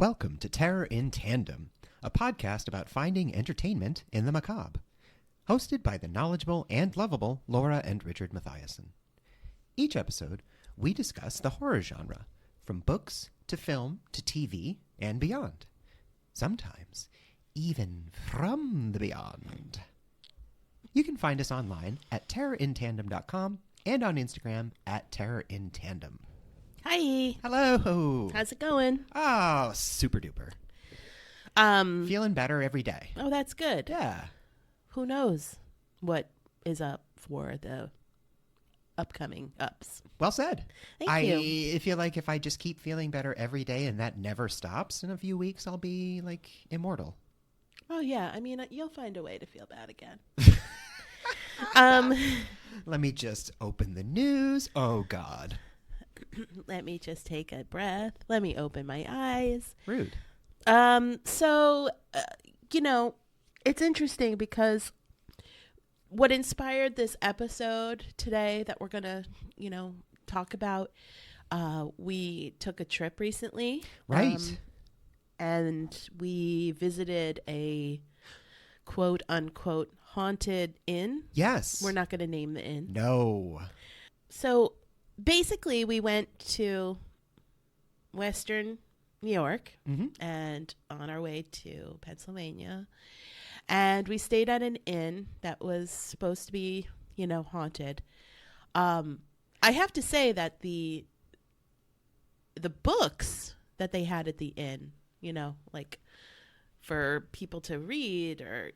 Welcome to Terror in Tandem, a podcast about finding entertainment in the macabre. Hosted by the knowledgeable and lovable Laura and Richard Mathiasen. Each episode, we discuss the horror genre, from books to film to TV and beyond. Sometimes, even from the beyond. You can find us online at terrorintandem.com and on Instagram at terrorintandem. Hi. Hello. How's it going? Oh, super duper. Feeling better every day. Oh, that's good. Yeah. Who knows what is up for the upcoming ups? Well said. Thank you. I feel like if I just keep feeling better every day and that never stops, in a few weeks I'll be like immortal. Oh, yeah. I mean, you'll find a way to feel bad again. Let me just open the news. Oh, God. Let me just take a breath. Let me open my eyes. Rude. It's interesting because what inspired this episode today that we're going to, talk about, we took a trip recently. Right. And we visited a quote unquote haunted inn. Yes. We're not going to name the inn. No. So basically we went to Western New York and on our way to Pennsylvania, and we stayed at an inn that was supposed to be, haunted. I have to say that the books that they had at the inn, like for people to read or,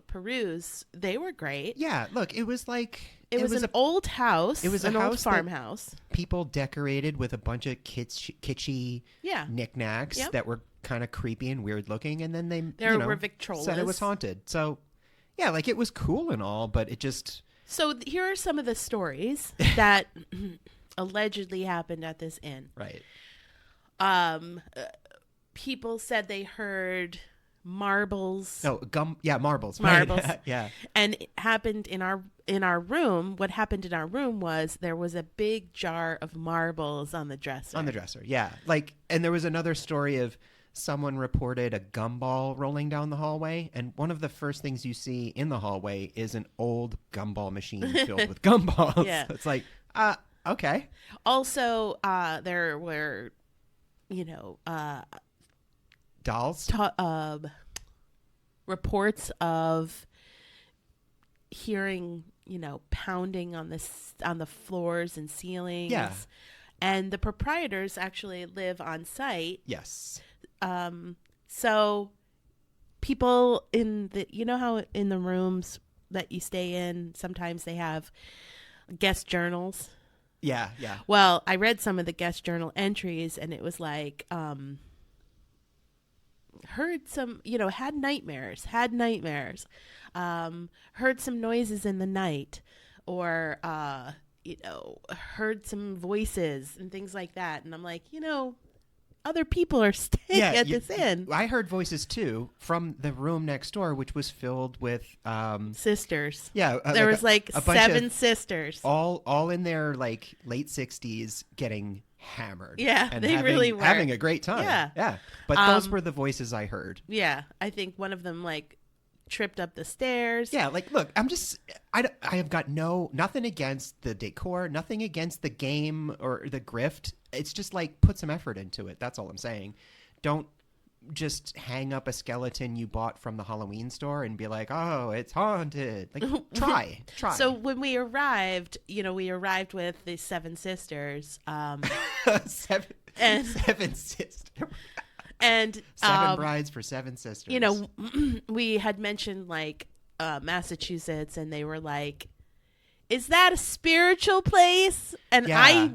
peruse, they were great. Yeah, look, it was like... It was an old house. It was an a old house farmhouse. People decorated with a bunch of kitschy knickknacks that were kind of creepy and weird looking, and then they were Victrolas. Said it was haunted. So, yeah, like it was cool and all, but it just... So here are some of the stories that allegedly happened at this inn. Right. People said they heard marbles. No, marbles. Marbles. Right. Yeah. And it happened in our room. What happened in our room was there was a big jar of marbles on the dresser. On the dresser, yeah. And there was another story of someone reported a gumball rolling down the hallway, and one of the first things you see in the hallway is an old gumball machine filled with gumballs. Yeah. It's like, okay. Also, there were, dolls? Reports of hearing, pounding on the floors and ceilings. Yeah. And the proprietors actually live on site. Yes. So people how in the rooms that you stay in, sometimes they have guest journals. Yeah, yeah. Well, I read some of the guest journal entries, and it was like, heard some, had nightmares, heard some noises in the night, or, heard some voices and things like that. And I'm like, other people are staying at this inn. I heard voices too from the room next door, which was filled with sisters. Yeah, there was like a bunch 7 of sisters, all in their like late 60s, getting hammered. Yeah, and they really were having a great time. Yeah. But those were the voices I heard. Yeah, I think one of them like tripped up the stairs. Yeah, like, look, I have got nothing against the decor, nothing against the game or the grift. It's just like, put some effort into it. That's all I'm saying. Don't just hang up a skeleton you bought from the Halloween store and be like, oh, it's haunted. Like, try. So when we arrived, with the 7 sisters. Seven sisters. And 7 brides for 7 sisters. We had mentioned like Massachusetts, and they were like, "Is that a spiritual place?" And yeah.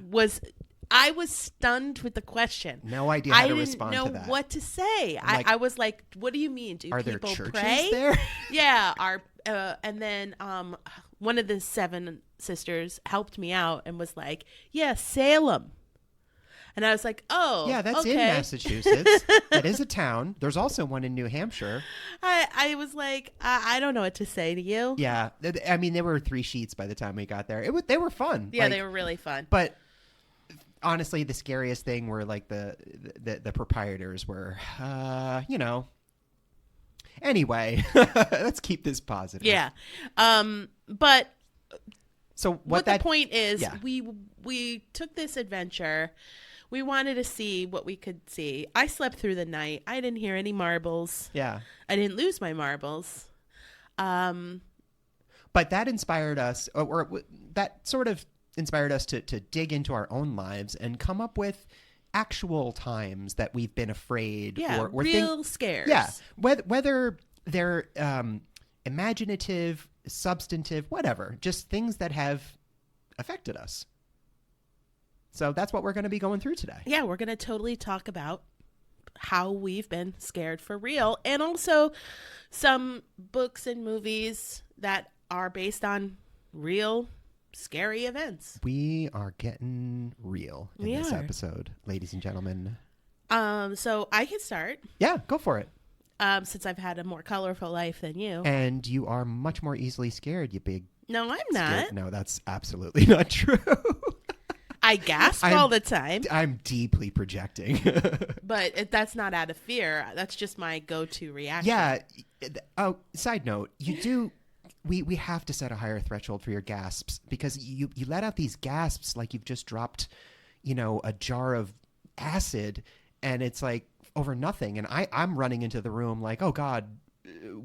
I was stunned with the question. No idea how to respond to that. I didn't know what to say. I was like, "What do you mean? Do are people there churches pray?" There? Yeah. And then one of the 7 sisters helped me out and was like, "Yeah, Salem." And I was like, oh, yeah, that's okay. in Massachusetts. That is a town. There's also one in New Hampshire. I was like, I don't know what to say to you. Yeah. I mean, there were 3 sheets by the time we got there. They were fun. Yeah, they were really fun. But honestly, the scariest thing were like the proprietors were, Anyway, let's keep this positive. Yeah. But so what the point is, we took this adventure. We wanted to see what we could see. I slept through the night. I didn't hear any marbles. Yeah. I didn't lose my marbles. But that inspired us, or that sort of inspired us to dig into our own lives and come up with actual times that we've been afraid. Yeah, or real scares. Yeah, whether they're imaginative, substantive, whatever, just things that have affected us. So that's what we're going to be going through today. Yeah, we're going to totally talk about how we've been scared for real, and also some books and movies that are based on real scary events. We are getting real in this episode, ladies and gentlemen. So I can start. Yeah, go for it. Since I've had a more colorful life than you. And you are much more easily scared, you big... No, I'm not. No, that's absolutely not true. I gasp all the time. I'm deeply projecting. But that's not out of fear. That's just my go-to reaction. Yeah. Oh, side note, you do... We have to set a higher threshold for your gasps, because you let out these gasps like you've just dropped, a jar of acid, and it's like over nothing. And I'm running into the room like, oh God,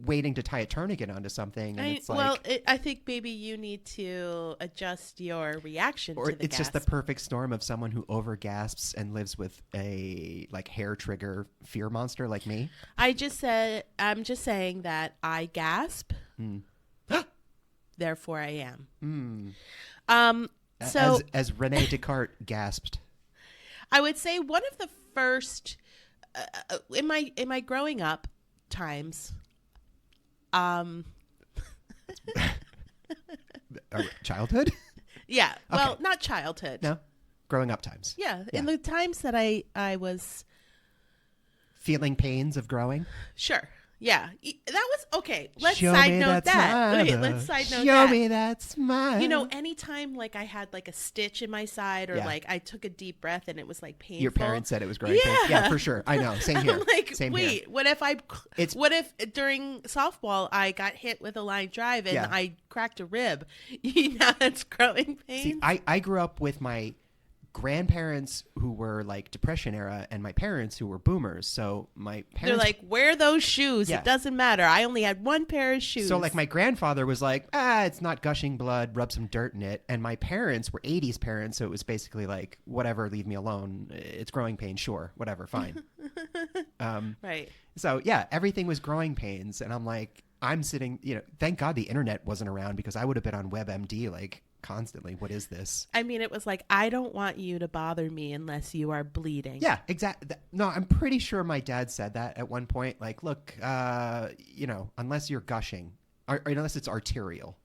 waiting to tie a tourniquet onto something. And I think maybe you need to adjust your reaction to the it's gasp. just the perfect storm of someone who over gasps and lives with a like hair trigger fear monster like me. I'm just saying that I gasp. Therefore I am. So as Rene Descartes gasped. I would say one of the first in my growing up times, childhood? Yeah. Well, Okay. not childhood. No, growing up times. Yeah. In the times that I was feeling pains of growing. Sure. Yeah, that was okay. Let's Show side me note that smile. Okay, let's side note Show that. me that smile. Anytime like I had like a stitch in my side, or like I took a deep breath and it was like painful. Your parents said it was growing pains. Yeah, for sure. I know. Same here. I'm like, Same wait, here. what if during softball I got hit with a line drive and I cracked a rib? Now that's growing pains. See, I grew up with my grandparents who were like Depression era and my parents who were boomers. So my parents... They're like, wear those shoes. Yeah. It doesn't matter. I only had one pair of shoes. So like my grandfather was like, it's not gushing blood, rub some dirt in it. And my parents were 80s parents. So it was basically like, whatever, leave me alone. It's growing pains. Sure. Whatever. Fine. Right. So yeah, everything was growing pains. And I'm like, I'm sitting, thank God the internet wasn't around, because I would have been on WebMD like constantly. What is this? I mean, it was like, I don't want you to bother me unless you are bleeding. Yeah, exactly. No, I'm pretty sure my dad said that at one point. Like, look, unless you're gushing, or unless it's arterial.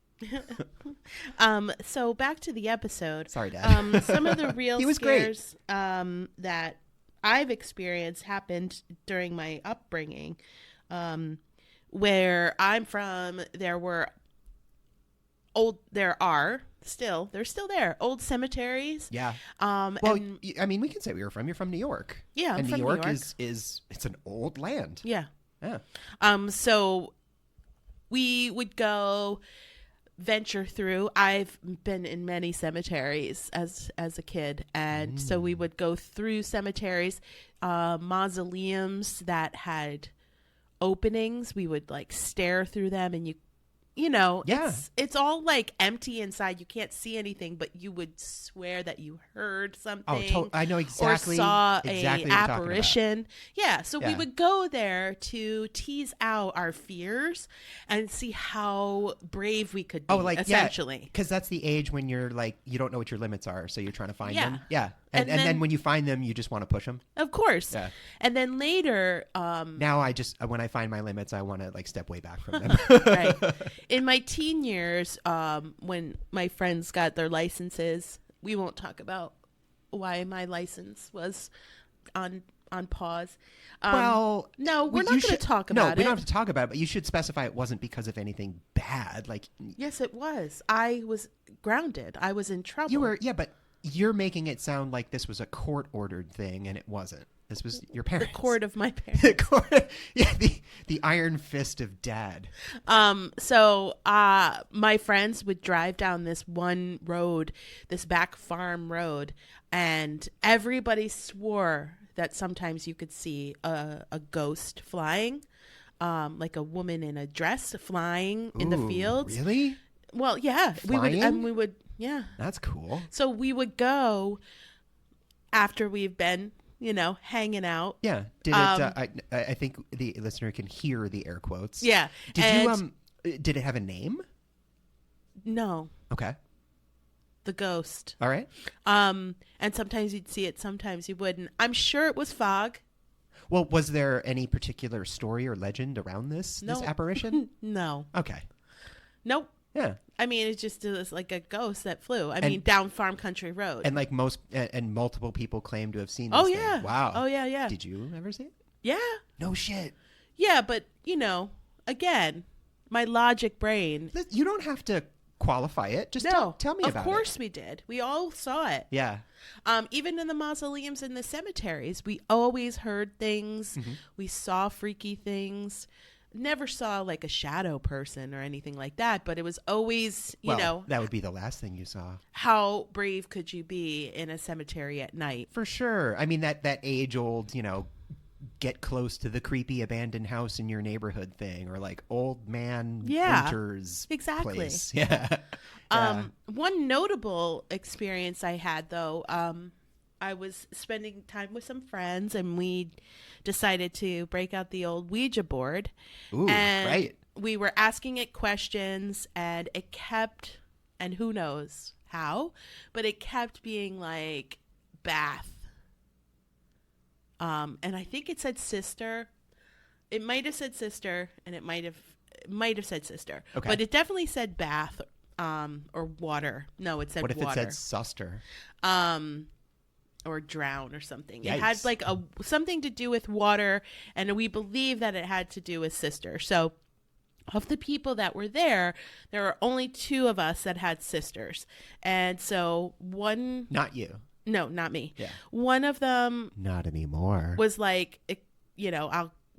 So back to the episode. Sorry, Dad. Some of the real He was scares that I've experienced happened during my upbringing. Where I'm from, they're still there. Old cemeteries. Yeah. Well, I mean, we can say where you're from. You're from New York. Yeah, and from New York, New York. is it's an old land. Yeah. Yeah. So we would go venture through. I've been in many cemeteries as a kid, and so we would go through cemeteries, mausoleums that had openings. We would like stare through them, and it's all like empty inside. You can't see anything, but you would swear that you heard something. I know exactly. Or saw exactly a apparition. Yeah, so we would go there to tease out our fears and see how brave we could be. Essentially, because that's the age when you're like, you don't know what your limits are, so you're trying to find them. Yeah. And then when you find them, you just want to push them. Of course. Yeah. And then later, now when I find my limits, I want to like step way back from them. Right. In my teen years, when my friends got their licenses, we won't talk about why my license was on pause. No, we're not going to talk about it. No, we don't have to talk about it, but you should specify it wasn't because of anything bad. Like, yes, it was. I was grounded. I was in trouble. You were, but you're making it sound like this was a court-ordered thing, and it wasn't. This was your parents. The court of my parents. The court, yeah, the iron fist of dad. So my friends would drive down this one road, this back farm road, and everybody swore that sometimes you could see a ghost flying, like a woman in a dress flying in the fields. Really? Well, yeah, Flying? we would, yeah. That's cool. So we would go after we've been, hanging out. Yeah. Did it? I think the listener can hear the air quotes. Yeah. Did Did it have a name? No. Okay. The ghost. All right. And sometimes you'd see it, sometimes you wouldn't. I'm sure it was fog. Well, was there any particular story or legend around this apparition? No. Okay. Nope. Yeah. I mean, it just was like a ghost that flew. I mean, down Farm Country Road. And like multiple people claim to have seen this Oh, thing. yeah. Wow. Oh, yeah, yeah. Did you ever see it? Yeah. No shit. Yeah, but, again, my logic brain. You don't have to qualify it. Just tell me about it. Of course we did. We all saw it. Yeah. Even in the mausoleums and the cemeteries, we always heard things. Mm-hmm. We saw freaky things. Never saw like a shadow person or anything like that, but it was always, that would be the last thing you saw. How brave could you be in a cemetery at night? For sure. I mean, that age-old, get close to the creepy abandoned house in your neighborhood thing, or like old man Winter's exactly. place. Yeah. One notable experience I had, though, I was spending time with some friends, and we decided to break out the old Ouija board. Ooh, and right. We were asking it questions, and it kept, and who knows how, but it kept being like bath. And I think it said sister. It might have said sister, and it might have said sister. Okay. But it definitely said bath, or water. No, it said water. What if it said suster? Or drown or something. Yikes. It had like something to do with water, and we believe that it had to do with sister. So of the people that were there were only 2 of us that had sisters. And so one... Not you. No, not me. Yeah. One of them... Not anymore. Was like,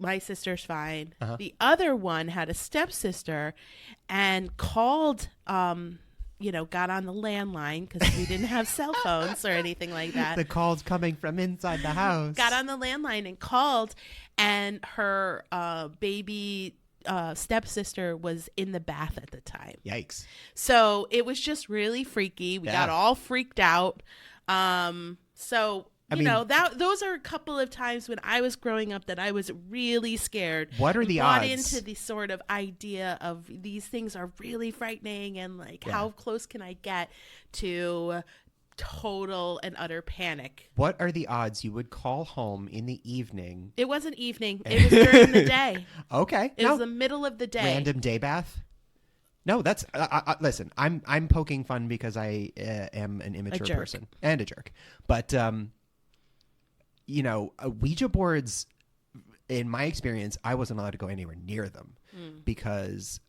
my sister's fine. Uh-huh. The other one had a stepsister and called... got on the landline because we didn't have cell phones or anything like that. The call's coming from inside the house. Got on the landline and called, and her baby stepsister was in the bath at the time. Yikes. So it was just really freaky. We got all freaked out. Those are a couple of times when I was growing up that I was really scared. What are the brought odds? into the sort of idea of these things are really frightening, and like how close can I get to total and utter panic? What are the odds you would call home in the evening? It wasn't evening. It was during the day. Okay. It was the middle of the day. Random day bath? No, that's listen. I'm poking fun because I am an immature person and a jerk. But Ouija boards, in my experience, I wasn't allowed to go anywhere near them because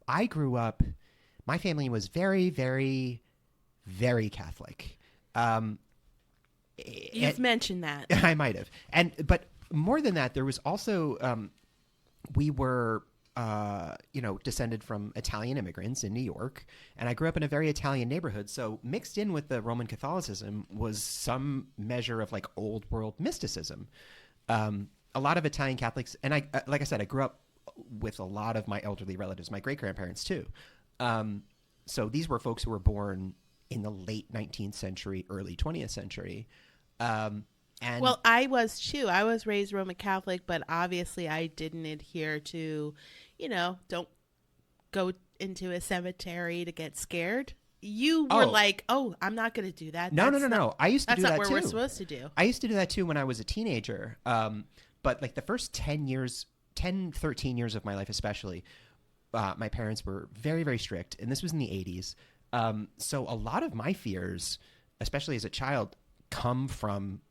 I grew up. My family was very, very, very Catholic. You've mentioned that. I might have, but more than that, there was also we were. Descended from Italian immigrants in New York, and I grew up in a very Italian neighborhood. So mixed in with the Roman Catholicism was some measure of like old world mysticism. A lot of Italian Catholics, and I grew up with a lot of my elderly relatives, my great grandparents too. So these were folks who were born in the late 19th century, early 20th century. Well, I was too. I was raised Roman Catholic, but obviously I didn't adhere to, don't go into a cemetery to get scared. You were like, oh, I'm not going to do that. No. I used to do that too. That's not what we're supposed to do. I used to do that too when I was a teenager. But like the first 13 years of my life especially, my parents were very, very strict. And this was in the 80s. So a lot of my fears, especially as a child, come from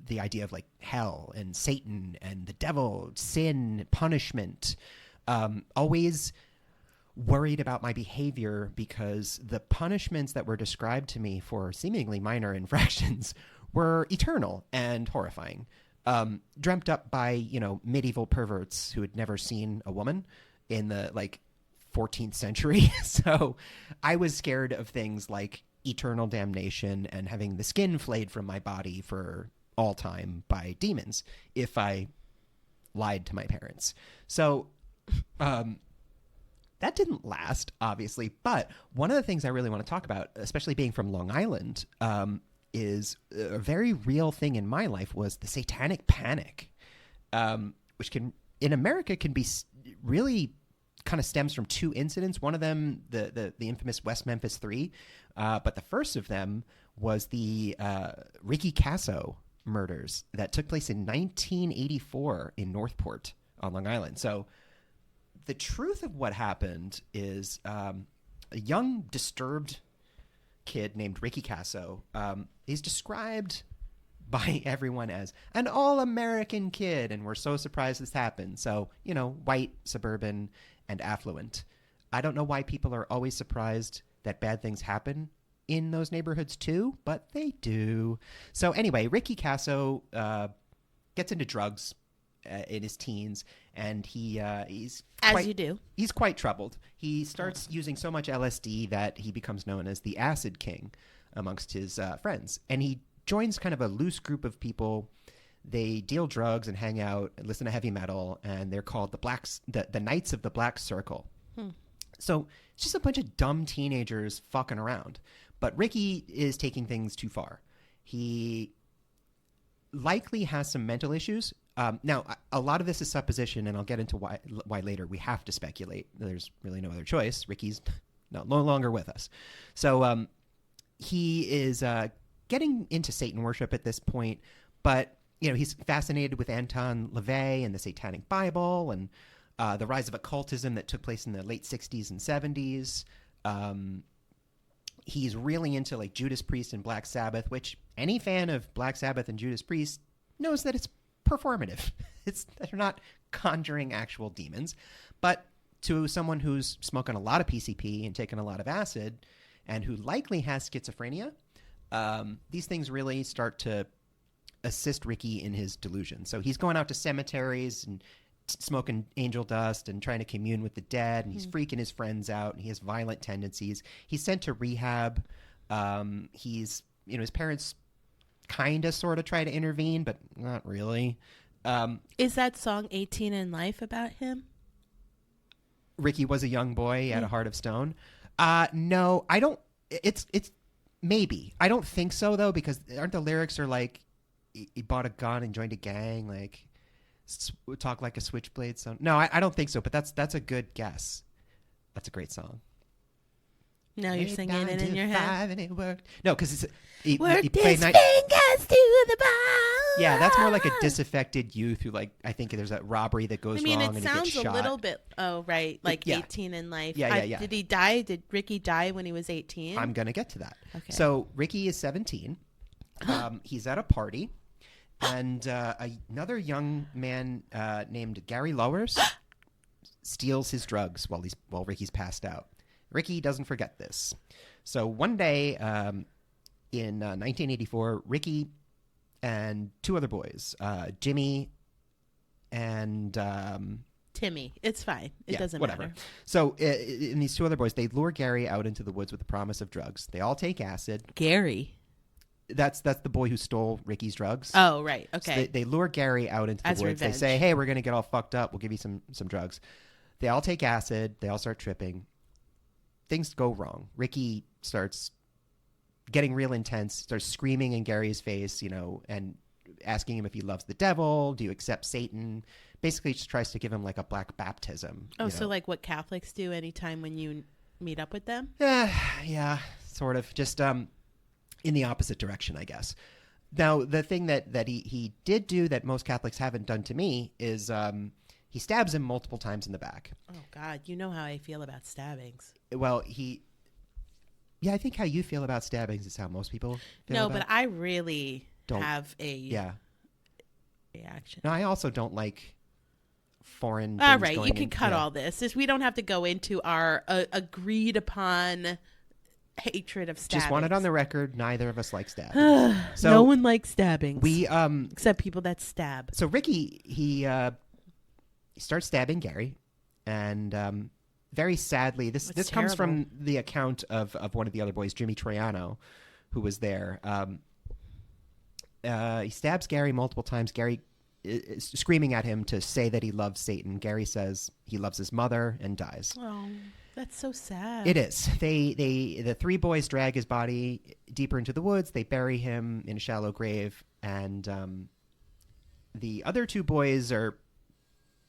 the idea of like hell and Satan and the devil, sin, punishment. Always worried about my behavior because the punishments that were described to me for seemingly minor infractions were eternal and horrifying. Dreamt up by, you know, medieval perverts who had never seen a woman in the, like, 14th century. So I was scared of things like eternal damnation and having the skin flayed from my body for all time by demons if I lied to my parents. So that didn't last, obviously. But one of the things I really want to talk about, especially being from Long Island, is a very real thing in my life was the Satanic Panic, which can, in America, can be really kind of stems from two incidents. One of them, the infamous West Memphis 3, but the first of them was the Ricky Casso murders that took place in 1984 in Northport on Long Island. So the truth of what happened is a young, disturbed kid named Ricky Casso is described by everyone as an all-American kid, and we're so surprised this happened. So, you know, white, suburban, and affluent. I don't know why people are always surprised that bad things happen in those neighborhoods too, but they do. So anyway, Ricky Casso gets into drugs in his teens, and he's as you do. He's quite troubled. He starts using so much LSD that he becomes known as the Acid King amongst his friends, and he joins kind of a loose group of people. They deal drugs and hang out and listen to heavy metal, and they're called the Knights of the Black Circle. So it's just a bunch of dumb teenagers fucking around. But Ricky is taking things too far. He likely has some mental issues. Now, a lot of this is supposition, and I'll get into why later. We have to speculate. There's really no other choice. Ricky's no longer with us. So he is getting into Satan worship at this point, but you know, he's fascinated with Anton LaVey and the Satanic Bible and the rise of occultism that took place in the late 60s and 70s. He's really into like Judas Priest and Black Sabbath, which any fan of Black Sabbath and Judas Priest knows that it's performative. They're not conjuring actual demons. But to someone who's smoking a lot of PCP and taking a lot of acid and who likely has schizophrenia, these things really start to assist Ricky in his delusion. So he's going out to cemeteries and smoking angel dust and trying to commune with the dead, and he's freaking his friends out, and he has violent tendencies. He's sent to rehab. His parents kind of sort of try to intervene, but not really. Is that song 18 in Life about him? Ricky was a young boy, he had a heart of stone. No, I don't. It's maybe. I don't think so, though, because aren't the lyrics are like, he bought a gun and joined a gang, like talk like a switchblade. So no, I don't think so, but that's a good guess. That's a great song. Now you're singing it in your head. And it worked. No, because he worked his fingers to the bone. Yeah, that's more like a disaffected youth who, like, I think there's a robbery that goes wrong and he gets shot. It sounds a little bit, like 18 in Life. Yeah. Did he die? Did Ricky die when he was 18? I'm going to get to that. Okay. So Ricky is 17. He's at a party, and another young man named Gary Lowers steals his drugs while Ricky's passed out. Ricky doesn't forget this. So one day in 1984, Ricky and two other boys, Jimmy and Timmy. It's fine. It doesn't whatever. matter. So in these two other boys, they lure Gary out into the woods with the promise of drugs. They all take acid. Gary. That's the boy who stole Ricky's drugs. Oh, right. Okay. So they lure Gary out into the woods. Revenge. They say, hey, we're going to get all fucked up. We'll give you some drugs. They all take acid. They all start tripping. Things go wrong. Ricky starts getting real intense, starts screaming in Gary's face, and asking him if he loves the devil. Do you accept Satan? Basically just tries to give him like a black baptism. Oh, so like what Catholics do anytime when you meet up with them? Yeah, sort of. Just in the opposite direction, I guess. Now, the thing that he did do that most Catholics haven't done to me is he stabs him multiple times in the back. Oh, God. You know how I feel about stabbings. Well, I think how you feel about stabbings is how most people feel No, about but I really have a reaction. No, I also don't like foreign All things right, going you can in. cut Yeah. all this. We don't have to go into our agreed upon hatred of stabbing. Just want it on the record. Neither of us like stabbing. No one likes stabbings. We except people that stab. So Ricky, he starts stabbing Gary, and very sadly, this comes from the account of one of the other boys, Jimmy Troiano, who was there. He stabs Gary multiple times. Gary is screaming at him to say that he loves Satan. Gary says he loves his mother and dies. Oh, that's so sad. It is. The three boys drag his body deeper into the woods. They bury him in a shallow grave, and the other two boys are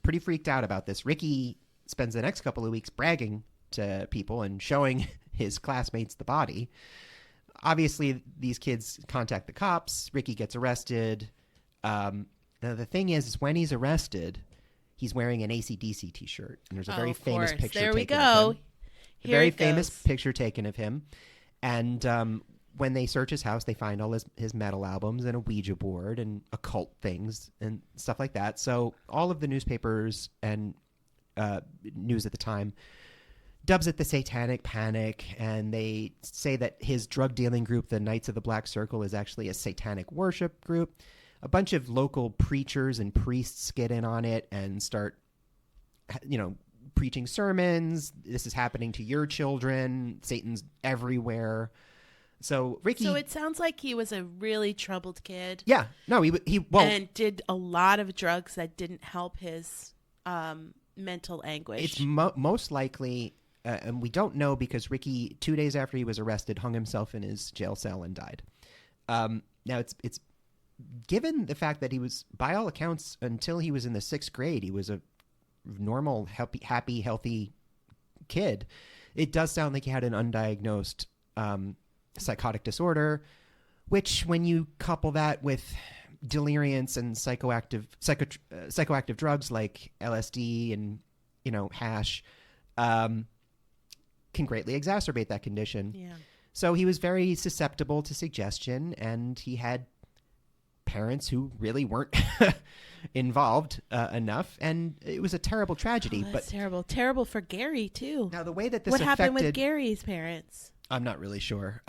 pretty freaked out about this. Ricky spends the next couple of weeks bragging to people and showing his classmates the body. Obviously, these kids contact the cops. Ricky gets arrested. Now, the thing is when he's arrested, he's wearing an AC/DC T-shirt, and there's a very famous picture there we taken go. of him. A very famous picture taken of him. And when they search his house, they find all his metal albums and a Ouija board and occult things and stuff like that. So all of the newspapers and news at the time dubs it the Satanic Panic, and they say that his drug-dealing group, the Knights of the Black Circle, is actually a satanic worship group. A bunch of local preachers and priests get in on it and start, preaching sermons. This is happening to your children. Satan's everywhere. So Ricky. So it sounds like he was a really troubled kid. Yeah. No, he and did a lot of drugs that didn't help his mental anguish. It's most likely, and we don't know because Ricky, 2 days after he was arrested, hung himself in his jail cell and died. Now it's given the fact that he was, by all accounts, until he was in the 6th grade, he was a normal, happy, healthy kid. It does sound like he had an undiagnosed psychotic disorder, which when you couple that with deliriums and psychoactive drugs like LSD and hash, can greatly exacerbate that condition. Yeah. So he was very susceptible to suggestion, and he had parents who really weren't involved enough, and it was a terrible tragedy. That's terrible for Gary too. Now the way that this what happened with Gary's parents? I'm not really sure.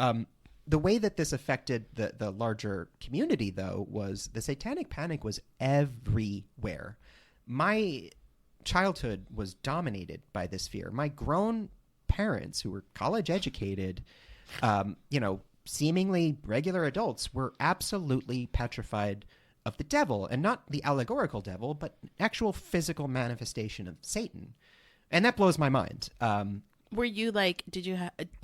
The way that this affected the larger community, though, was the Satanic Panic was everywhere. My childhood was dominated by this fear. My grown parents, who were college educated, seemingly regular adults, were absolutely petrified of the devil, and not the allegorical devil, but actual physical manifestation of Satan. And that blows my mind. Were you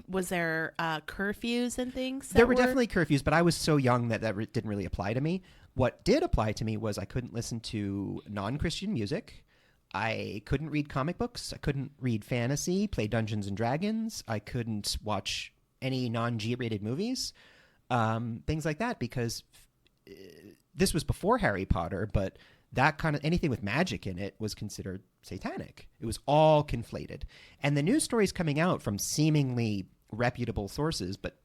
was there curfews and things? There were definitely curfews, but I was so young that didn't really apply to me. What did apply to me was I couldn't listen to non-Christian music. I couldn't read comic books. I couldn't read fantasy, play Dungeons and Dragons. I couldn't watch any non-G-rated movies, things like that, because this was before Harry Potter, but that kind of anything with magic in it was considered satanic. It was all conflated. And the news stories coming out from seemingly reputable sources, but,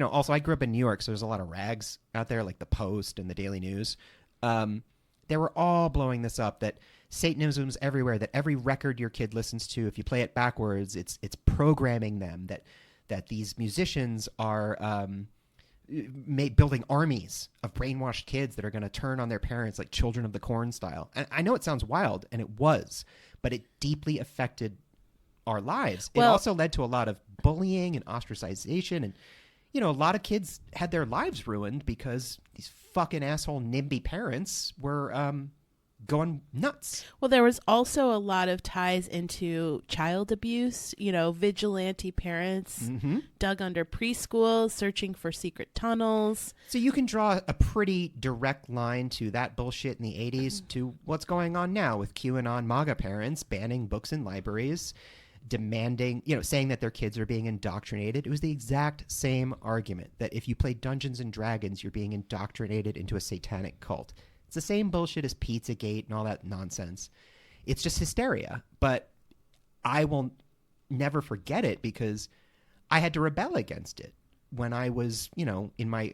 also I grew up in New York, so there's a lot of rags out there, like the Post and the Daily News. They were all blowing this up, that Satanism's everywhere, that every record your kid listens to, if you play it backwards, it's programming them, that these musicians are building armies of brainwashed kids that are going to turn on their parents like Children of the Corn style. And I know it sounds wild, and it was, but it deeply affected our lives. It also led to a lot of bullying and ostracization, and a lot of kids had their lives ruined because these fucking asshole NIMBY parents were going nuts. Well, there was also a lot of ties into child abuse, vigilante parents dug under preschools, searching for secret tunnels. So you can draw a pretty direct line to that bullshit in the 80s to what's going on now with QAnon MAGA parents banning books in libraries, demanding, saying that their kids are being indoctrinated. It was the exact same argument, that if you play Dungeons and Dragons, you're being indoctrinated into a satanic cult. It's the same bullshit as Pizzagate and all that nonsense. It's just hysteria. But I will never forget it because I had to rebel against it. When I was, in my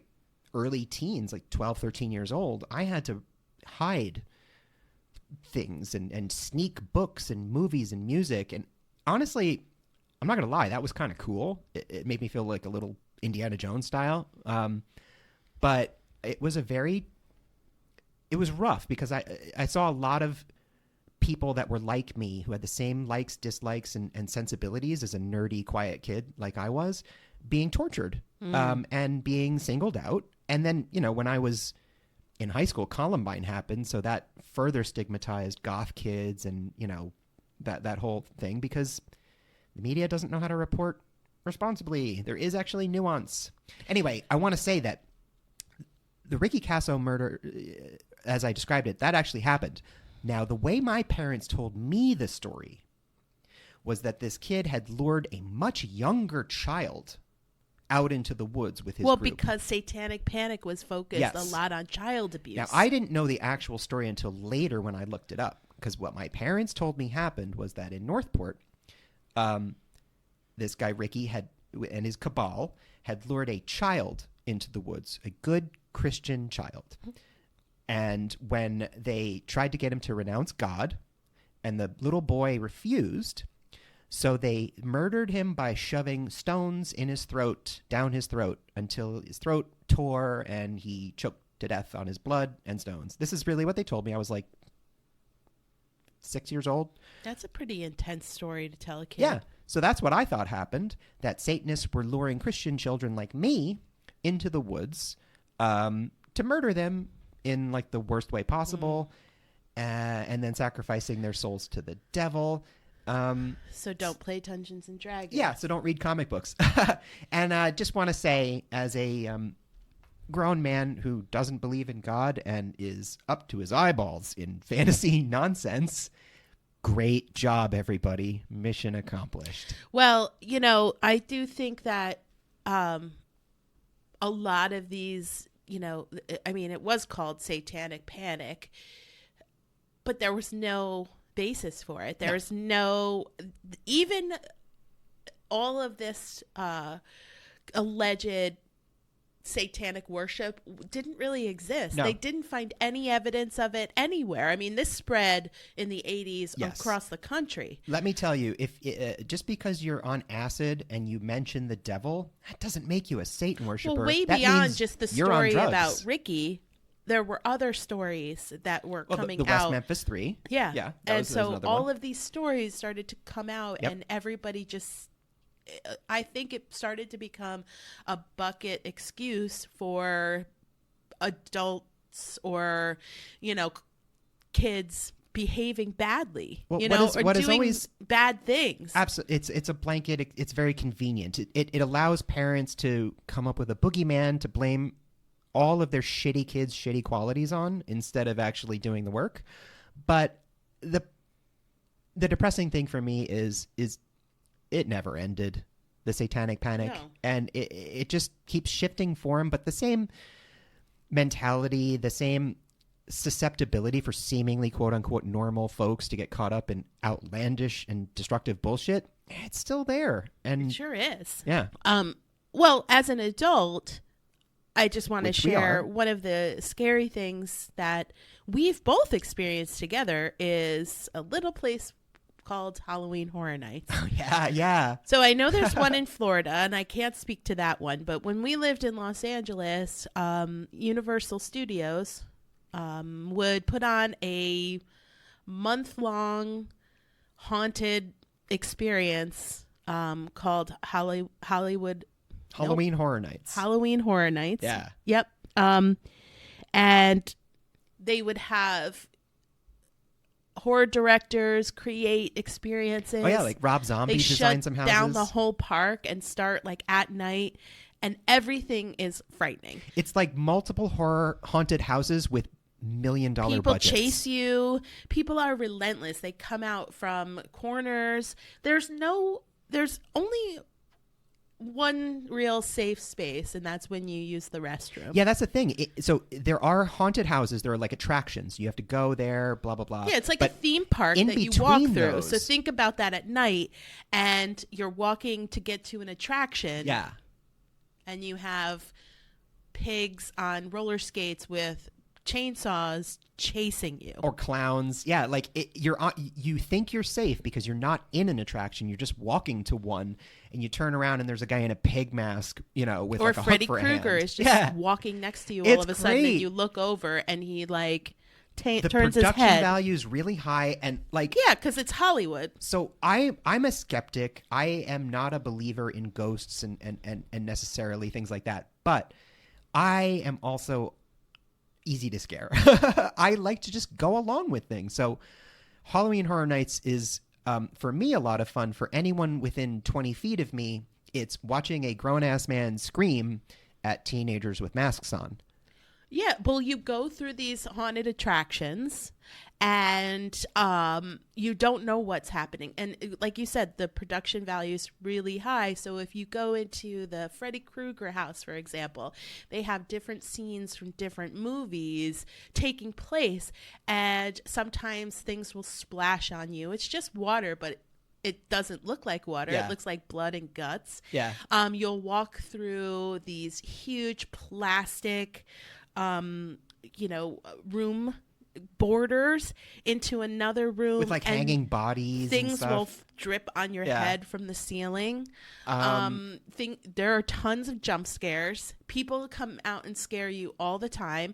early teens, like 12, 13 years old, I had to hide things and sneak books and movies and music. And honestly, I'm not going to lie, that was kind of cool. It made me feel like a little Indiana Jones style. But it was rough because I saw a lot of people that were like me, who had the same likes, dislikes, and sensibilities as a nerdy, quiet kid like I was, being tortured and being singled out. And then, when I was in high school, Columbine happened, so that further stigmatized goth kids and, that whole thing, because the media doesn't know how to report responsibly. There is actually nuance. Anyway, I want to say that the Ricky Casso murder, as I described it, that actually happened. Now, the way my parents told me the story was that this kid had lured a much younger child out into the woods with his group. Because Satanic Panic was focused a lot on child abuse. Now, I didn't know the actual story until later when I looked it up, because what my parents told me happened was that in Northport, this guy Ricky and his cabal had lured a child into the woods, a good Christian child. And when they tried to get him to renounce God, and the little boy refused, so they murdered him by shoving stones in his throat, down his throat, until his throat tore and he choked to death on his blood and stones. This is really what they told me. I was like 6 years old. That's a pretty intense story to tell a kid. Yeah. So that's what I thought happened, that Satanists were luring Christian children like me into the woods to murder them in like the worst way possible, and then sacrificing their souls to the devil. So don't play Dungeons and Dragons. Yeah, so don't read comic books. And I just want to say, as a grown man who doesn't believe in God and is up to his eyeballs in fantasy nonsense, great job, everybody. Mission accomplished. Well, I do think that a lot of these, it was called Satanic Panic, but there was no basis for it. There was no, even all of this alleged satanic worship didn't really exist. No. They didn't find any evidence of it anywhere. I mean, this spread in the 80s across the country. Let me tell you, if just because you're on acid and you mention the devil, that doesn't make you a Satan worshiper. Well, way that beyond means just the you're on story drugs. about Ricky, there were other stories that were coming the West out. Memphis 3. Yeah. Yeah. And so all of these stories started to come out, Yep. and everybody just, I think it started to become a bucket excuse for adults or, kids behaving badly, Well, or doing always bad things. Absolutely. It's a blanket. It's very convenient. It allows parents to come up with a boogeyman to blame all of their shitty kids' shitty qualities on, instead of actually doing the work. But the depressing thing for me is it never ended, the Satanic Panic. No. And it just keeps shifting form, but the same mentality, the same susceptibility for seemingly quote-unquote normal folks to get caught up in outlandish and destructive bullshit, it's still there. And It sure is. yeah. Well, as an adult, I just want to Which we share are. one of the scary things that we've both experienced together is a little place called Halloween Horror Nights. Yeah. So I know there's one in Florida, and I can't speak to that one. But when we lived in Los Angeles, Universal Studios would put on a month-long haunted experience called Halloween Horror Nights. Halloween Horror Nights. Yeah. Yep. And they would have horror directors create experiences. Oh yeah, like Rob Zombie They designed shut some houses. down the whole park and start like at night, and everything is frightening. It's like multiple horror haunted houses with $1 million People budgets. chase you. People are relentless. They come out from corners. There's only one real safe space, and that's when you use the restroom. Yeah, that's the thing. So there are haunted houses. There are like attractions. You have to go there, blah, blah, blah. Yeah, it's like But a theme park in that you walk between through. those- So think about that at night, and you're walking to get to an attraction. Yeah. And you have pigs on roller skates with chainsaws chasing you. Or clowns. Yeah, like you think you're safe because you're not in an attraction. You're just walking to one, and you turn around and there's a guy in a pig mask, with or like a Freddy hook for a hand. Krueger is just walking next to you all It's of a sudden, and great. you look over and he like The turns his production head. value is really high, and like Yeah, because it's Hollywood. So I'm a skeptic. I am not a believer in ghosts and necessarily things like that. But I am also easy to scare. I like to just go along with things. So Halloween Horror Nights is, for me, a lot of fun. For anyone within 20 feet of me, it's watching a grown-ass man scream at teenagers with masks on. Yeah, well, you go through these haunted attractions and you don't know what's happening. And like you said, the production value is really high. So if you go into the Freddy Krueger house, for example, they have different scenes from different movies taking place. And sometimes things will splash on you. It's just water, but it doesn't look like water. Yeah. It looks like blood and guts. Yeah. You'll walk through these huge plastic room borders into another room With like hanging bodies things and stuff. will drip on your head from the ceiling. There are tons of jump scares. People come out and scare you all the time.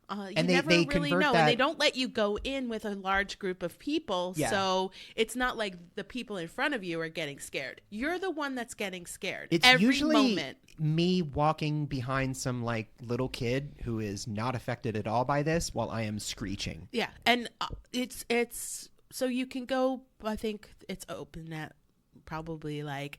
You And never they really convert know, that- and they don't let you go in with a large group of people. Yeah. So it's not like the people in front of you are getting scared. You're the one that's getting scared. It's every usually moment. me walking behind some like little kid who is not affected at all by this while I am screeching. Yeah, and it's so you can go. I think it's open at probably like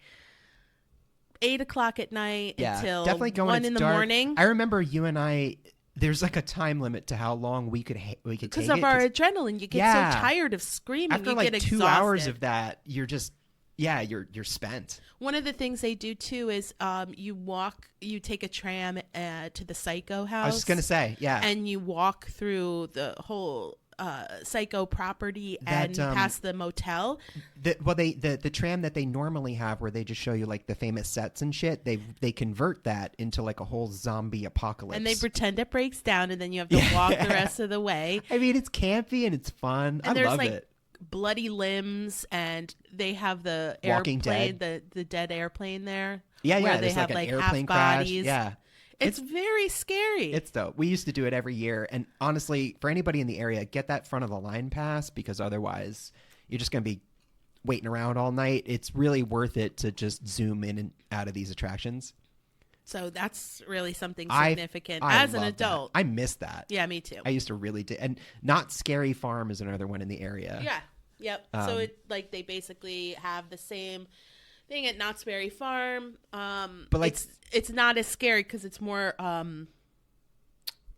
8:00 at night until definitely going 1 it's in the dark. morning. I remember you and I. There's like a time limit to how long we could take Because it. of our adrenaline, you get Yeah. so tired of screaming. After you like get 2 exhausted. hours of that, you're just you're spent. One of the things they do too is you take a tram to the Psycho house. I was just gonna say, yeah, and you walk through the whole Psycho property and past the motel. The tram that they normally have, where they just show you like the famous sets and shit, they convert that into like a whole zombie apocalypse, And they pretend it breaks down, and then you have to walk the rest of the way. I mean, it's campy and it's fun. And I there's love like it. bloody limbs, and they have the Walking airplane, Dead. the dead airplane there. Yeah, where they there's have like an half airplane crash. bodies. Yeah. It's very scary. It's dope. We used to do it every year. And honestly, for anybody in the area, get that front of the line pass, because otherwise you're just going to be waiting around all night. It's really worth it to just zoom in and out of these attractions. So that's really something I significant as an love adult. that. I miss that. Yeah, me too. I used to really do. And Not Scary Farm is another one in the area. Yeah. Yep. So it like they basically have the same thing at Knott's Berry Farm. But like it's not as scary because it's more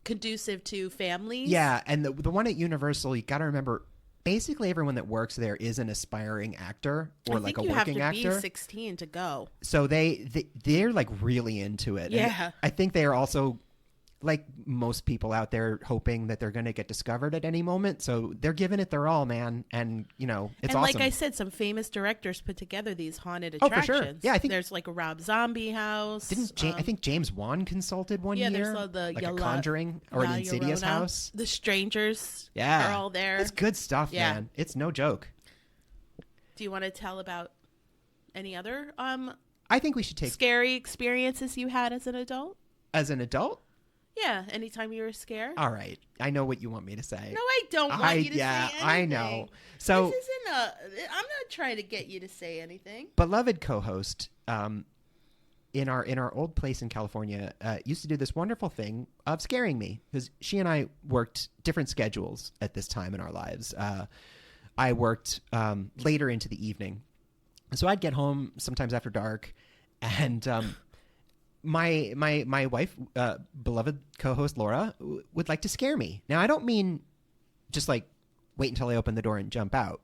conducive to families. Yeah, and the one at Universal, you got to remember, basically everyone that works there is an aspiring actor or like a working I think you have to actor. be 16 to go. So they're like really into it. Yeah. And I think they are also, like most people out there, hoping that they're going to get discovered at any moment. So they're giving it their all, man. And it's and awesome. like I said, some famous directors put together these haunted Oh, for attractions. sure. Yeah, I think there's like a Rob Zombie house. I think James Wan consulted one yeah, year. there's the like a Conjuring or an Insidious Llorona. house. The Strangers Yeah, are all there. It's good stuff, Yeah. man. It's no joke. Do you want to tell about any other I think we should take scary experiences you had as an adult? as an adult. Yeah, anytime you were scared. All right, I know what you want me to say. No, I don't want you to say anything. I know. So, this isn't I'm not trying to get you to say anything. beloved co-host, in our old place in California, used to do this wonderful thing of scaring me, because she and I worked different schedules at this time in our lives. I worked later into the evening, so I'd get home sometimes after dark, and my wife, beloved co-host Laura, would like to scare me. Now, I don't mean just like wait until I open the door and jump out.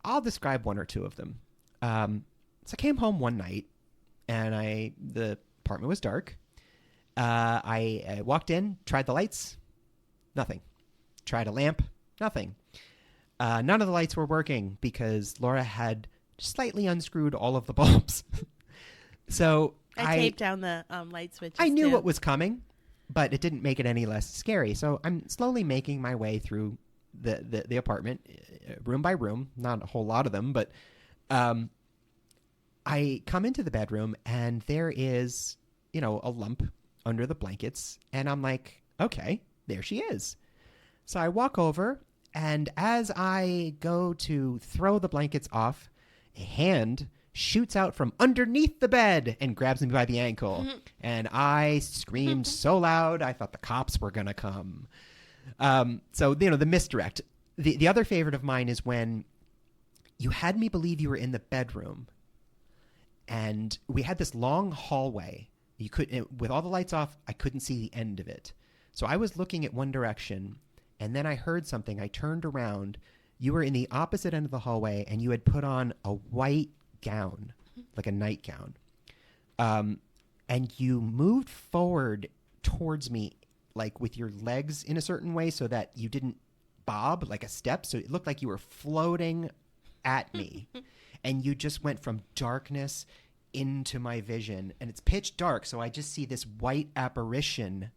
I'll describe one or two of them. So I came home one night, and the apartment was dark. I walked in, tried the lights, nothing. Tried a lamp, nothing. None of the lights were working because Laura had slightly unscrewed all of the bulbs. So I taped down the light switches. I knew too. what was coming. but it didn't make it any less scary. So I'm slowly making my way through the apartment, room by room. Not a whole lot of them, but I come into the bedroom and there is, a lump under the blankets. And I'm like, okay, there she is. So I walk over, and as I go to throw the blankets off, a hand shoots out from underneath the bed and grabs me by the ankle. Mm-hmm. And I screamed so loud, I thought the cops were going to come. So, the misdirect. The other favorite of mine is when you had me believe you were in the bedroom, and we had this long hallway. With all the lights off, I couldn't see the end of it. So I was looking at one direction, and then I heard something. I turned around. You were in the opposite end of the hallway, and you had put on a white gown, like a nightgown. And you moved forward towards me, like with your legs in a certain way so that you didn't bob like a step. So it looked like you were floating at me. And you just went from darkness into my vision. And it's pitch dark, so I just see this white apparition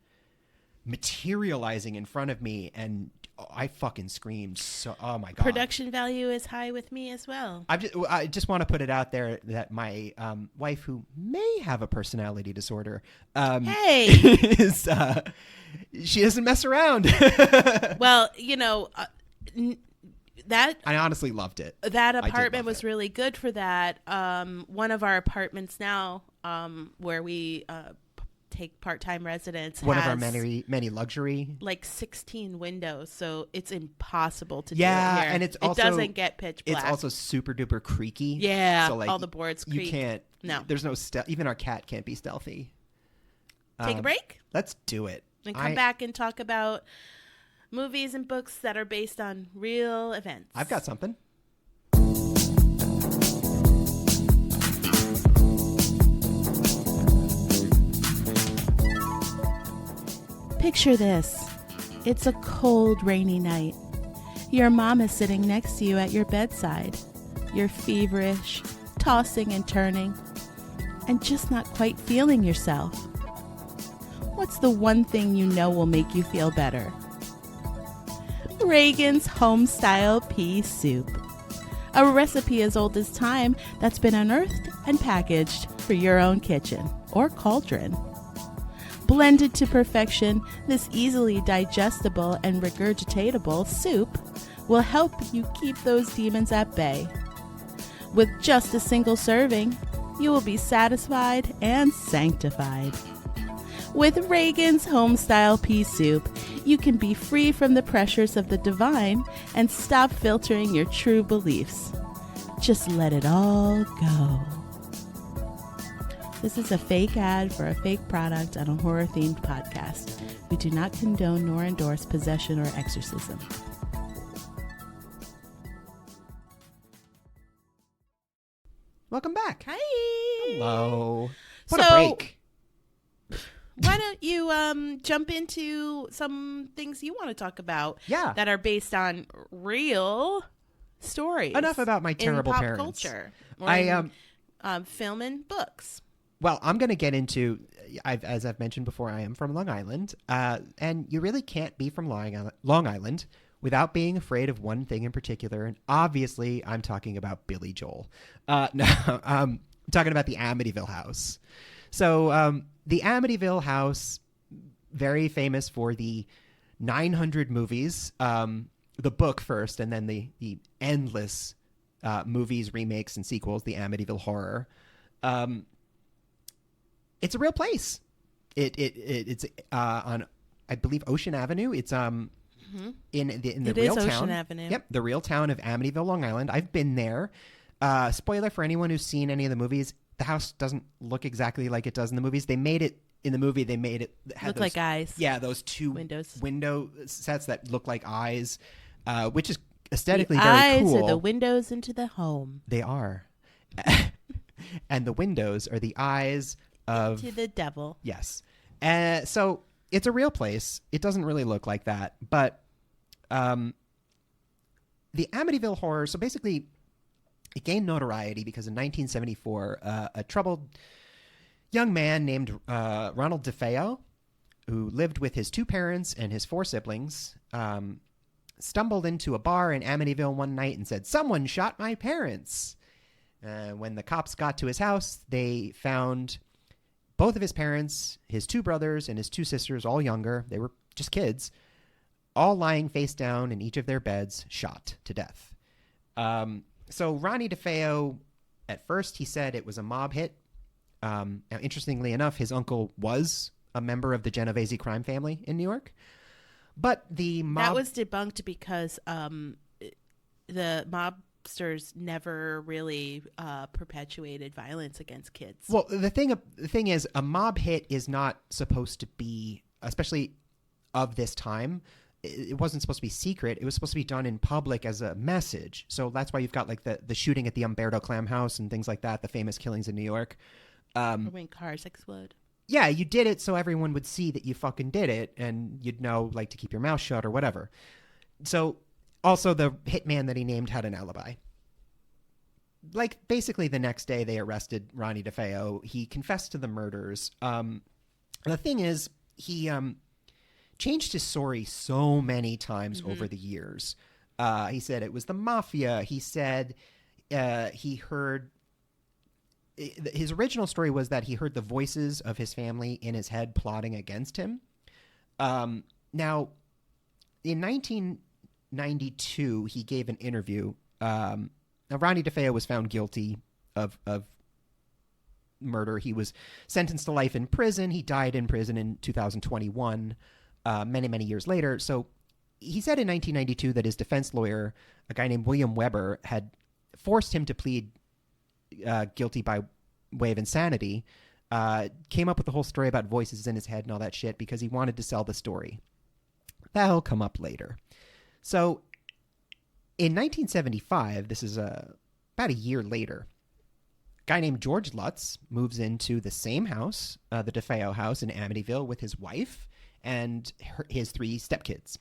materializing in front of me, and I fucking screamed. So, oh my God. Production value is high with me as well. I just want to put it out there that my wife, who may have a personality disorder, is she doesn't mess around. Well, that I honestly loved it. That apartment was really good for that. One of our apartments now, where we take part-time residents, one of our many luxury, like 16 windows, so it's impossible to do it here. And it doesn't get pitch black. It's also super duper creaky. Yeah, so like all the boards creak. You can't. No, there's no even our cat can't be stealthy. Take a break. Let's do it and come back and talk about movies and books that are based on real events. I've got something. Picture this. It's a cold, rainy night. Your mom is sitting next to you at your bedside. You're feverish, tossing and turning, and just not quite feeling yourself. What's the one thing you know will make you feel better? Reagan's home-style pea soup. A recipe as old as time that's been unearthed and packaged for your own kitchen or cauldron. Blended to perfection, this easily digestible and regurgitatable soup will help you keep those demons at bay. With just a single serving, you will be satisfied and sanctified. With Reagan's home-style pea soup, you can be free from the pressures of the divine and stop filtering your true beliefs. Just let it all go. This is a fake ad for a fake product on a horror-themed podcast. We do not condone nor endorse possession or exorcism. Welcome back. Hi. Hello. What a break. Why don't you jump into some things you want to talk about that are based on real stories? Enough about my terrible in pop parents. Culture, or film and books. Well, I'm going to get into, as I've mentioned before, I am from Long Island, and you really can't be from Long Island without being afraid of one thing in particular, and obviously I'm talking about Billy Joel. No, I'm talking about the Amityville House. So the Amityville House, very famous for the 900 movies, the book first, and then the endless movies, remakes, and sequels, the Amityville Horror. It's a real place. It's on, I believe, Ocean Avenue. It's in the real town. Ocean Avenue. Yep, the real town of Amityville, Long Island. I've been there. Spoiler for anyone who's seen any of the movies: the house doesn't look exactly like it does in the movies. They made it in the movie. They made it look like eyes. Yeah, those two window sets that look like eyes, which is aesthetically the very cool. Eyes are the windows into the home. They are, and the windows are the eyes into the devil. Yes. So it's a real place. It doesn't really look like that. But the Amityville Horror, so basically it gained notoriety because in 1974, a troubled young man named Ronald DeFeo who lived with his 2 parents and his 4 siblings, stumbled into a bar in Amityville one night and said, "Someone shot my parents." When the cops got to his house, they found both of his parents, his 2 brothers, and his 2 sisters, all younger. They were just kids, all lying face down in each of their beds, shot to death. So Ronnie DeFeo, at first, he said it was a mob hit. Now, interestingly enough, his uncle was a member of the Genovese crime family in New York. But the mob... That was debunked because the mobsters never really perpetuated violence against kids. Well, the thing is, a mob hit is not supposed to be, especially of this time, it wasn't supposed to be secret. It was supposed to be done in public as a message. So that's why you've got like the shooting at the Umberto Clam House and things like that, the famous killings in New York. Or when cars explode. Yeah, you did it so everyone would see that you fucking did it, and you'd know, like, to keep your mouth shut or whatever. So, also, the hitman that he named had an alibi. Like, basically the next day they arrested Ronnie DeFeo. He confessed to the murders. The thing is, he changed his story so many times over the years. He said it was the mafia. He said he heard... His original story was that he heard the voices of his family in his head plotting against him. Now, in 1992, he gave an interview. Now, Ronnie DeFeo was found guilty of murder. He was sentenced to life in prison. He died in prison in 2021, many, many years later. So he said in 1992 that his defense lawyer, a guy named William Weber, had forced him to plead guilty by way of insanity, came up with the whole story about voices in his head and all that shit because he wanted to sell the story. That'll come up later. So in 1975, this is about a year later, a guy named George Lutz moves into the same house, the DeFeo house in Amityville, with his wife and his 3 stepkids.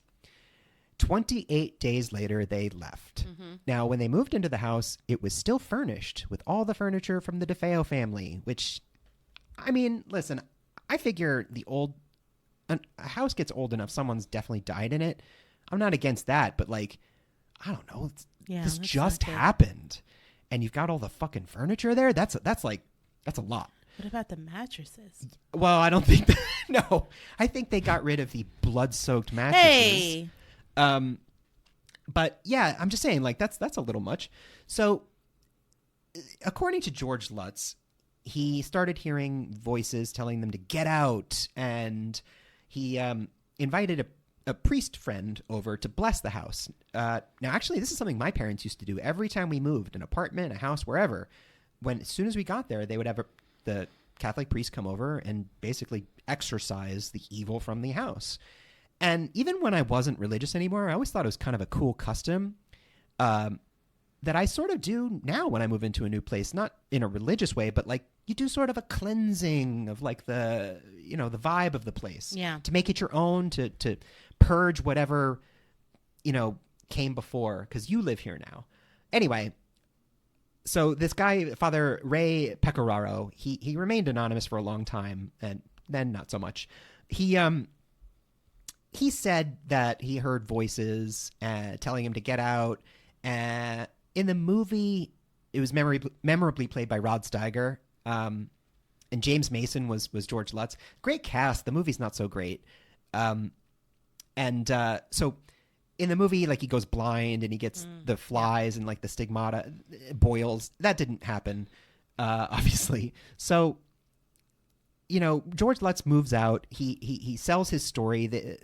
28 days later, they left. Now, when they moved into the house, it was still furnished with all the furniture from the DeFeo family, which, I mean, listen, I figure a house gets old enough, someone's definitely died in it. I'm not against that, but like, I don't know. This just happened. And you've got all the fucking furniture there? That's a lot. What about the mattresses? Well, I don't think no. I think they got rid of the blood-soaked mattresses. Hey! But yeah, I'm just saying, like, that's a little much. So, according to George Lutz, he started hearing voices telling them to get out, and he invited a priest friend over to bless the house. Now, actually, this is something my parents used to do every time we moved, an apartment, a house, wherever. As soon as we got there, they would have the Catholic priest come over and basically exorcise the evil from the house. And even when I wasn't religious anymore, I always thought it was kind of a cool custom that I sort of do now when I move into a new place, not in a religious way, but like you do sort of a cleansing of like the vibe of the place. Yeah. To make it your own, to purge whatever, came before, because you live here now. Anyway, so this guy, Father Ray Pecoraro, he remained anonymous for a long time, and then not so much. He said that he heard voices telling him to get out. In the movie, it was memorably played by Rod Steiger, and James Mason was George Lutz. Great cast. The movie's not so great. So in the movie, like, he goes blind and he gets the flies and like the stigmata, boils. That didn't happen, obviously. So, George Lutz moves out. He sells his story.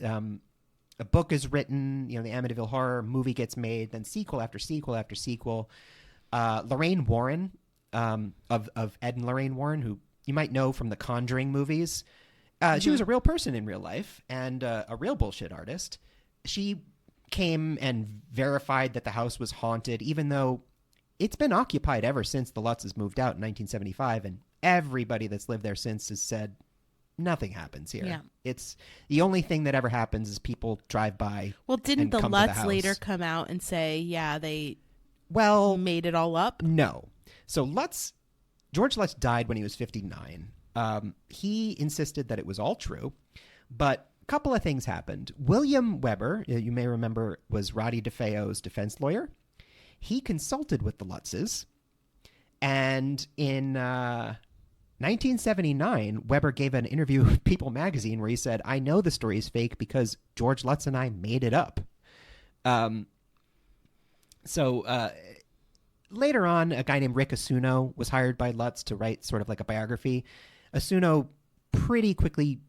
A book is written. The Amityville Horror movie gets made. Then sequel after sequel after sequel. Lorraine Warren, of Ed and Lorraine Warren, who you might know from the Conjuring movies. She was a real person in real life and a real bullshit artist. She came and verified that the house was haunted, even though it's been occupied ever since the Lutzes moved out in 1975, and everybody that's lived there since has said nothing happens here. Yeah. It's the only thing that ever happens is people drive by. Well, didn't the Lutz later come out and say, yeah, they made it all up? No. So George Lutz died when he was 59. He insisted that it was all true, But a couple of things happened. William Weber, you may remember, was Roddy DeFeo's defense lawyer. He consulted with the Lutzes. And in 1979, Weber gave an interview with People magazine where he said, I know the story is fake because George Lutz and I made it up. Later on, a guy named Rick Asuno was hired by Lutz to write sort of like a biography. Asuno pretty quickly